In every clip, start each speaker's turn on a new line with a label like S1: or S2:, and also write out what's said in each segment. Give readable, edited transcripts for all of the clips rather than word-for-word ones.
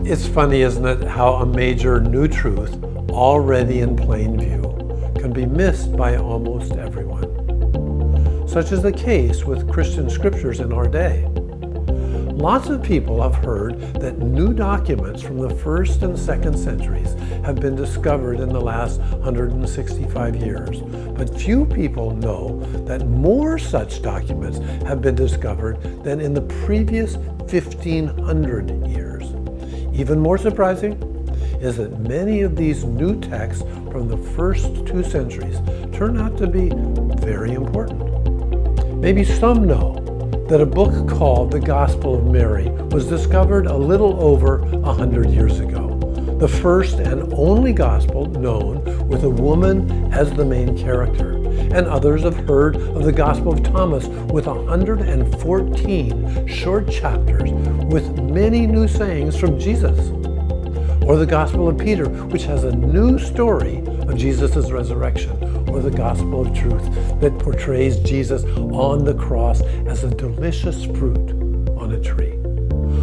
S1: It's funny, isn't it, how a major new truth, already in plain view, can be missed by almost everyone. Such is the case with Christian scriptures in our day. Lots of people have heard that new documents from the 1st and 2nd centuries have been discovered in the last 165 years, but few people know that more such documents have been discovered than in the previous 1,500 years. Even more surprising is that many of these new texts from the first 2 centuries turn out to be very important. Maybe some know that a book called The Gospel of Mary was discovered a little over 100 years ago, the first and only gospel known with a woman as the main character. And others have heard of the Gospel of Thomas with 114 short chapters with many new sayings from Jesus. Or the Gospel of Peter, which has a new story of Jesus' resurrection, or the Gospel of Truth that portrays Jesus on the cross as a delicious fruit on a tree.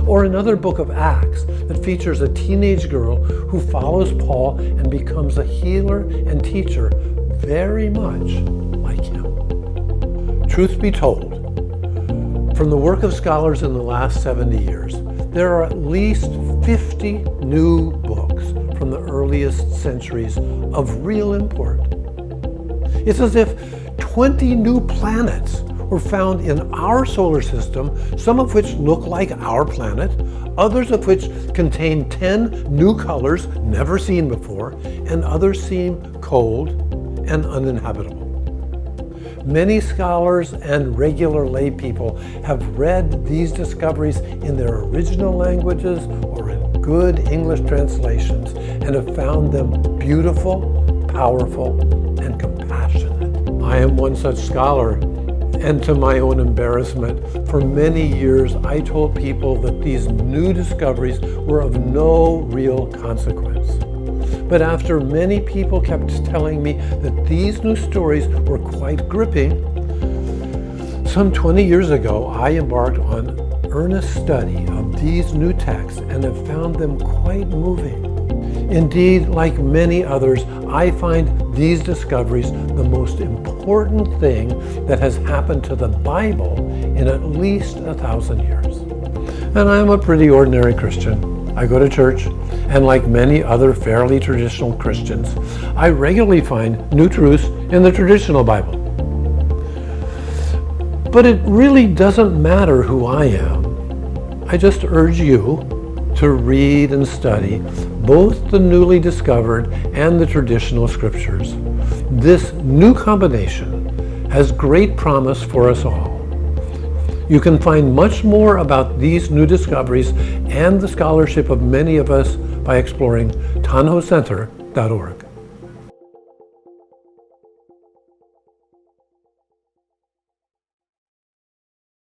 S1: Or another book of Acts that features a teenage girl who follows Paul and becomes a healer and teacher very much like him. Truth be told, from the work of scholars in the last 70 years, there are at least 50 new books from the earliest centuries of real import. It's as if 20 new planets were found in our solar system, some of which look like our planet, others of which contain 10 new colors never seen before, and others seem cold and uninhabitable. Many scholars and regular lay people have read these discoveries in their original languages or in good English translations and have found them beautiful, powerful, and compassionate. I am one such scholar, and to my own embarrassment, for many years I told people that these new discoveries were of no real consequence. But after many people kept telling me that these new stories were quite gripping, some 20 years ago I embarked on earnest study of these new texts and have found them quite moving. Indeed, like many others, I find these discoveries the most important thing that has happened to the Bible in at least 1,000 years. And I am a pretty ordinary Christian. I go to church, and like many other fairly traditional Christians, I regularly find new truths in the traditional Bible. But it really doesn't matter who I am. I just urge you to read and study both the newly discovered and the traditional scriptures. This new combination has great promise for us all. You can find much more about these new discoveries and the scholarship of many of us by exploring tanhocenter.org.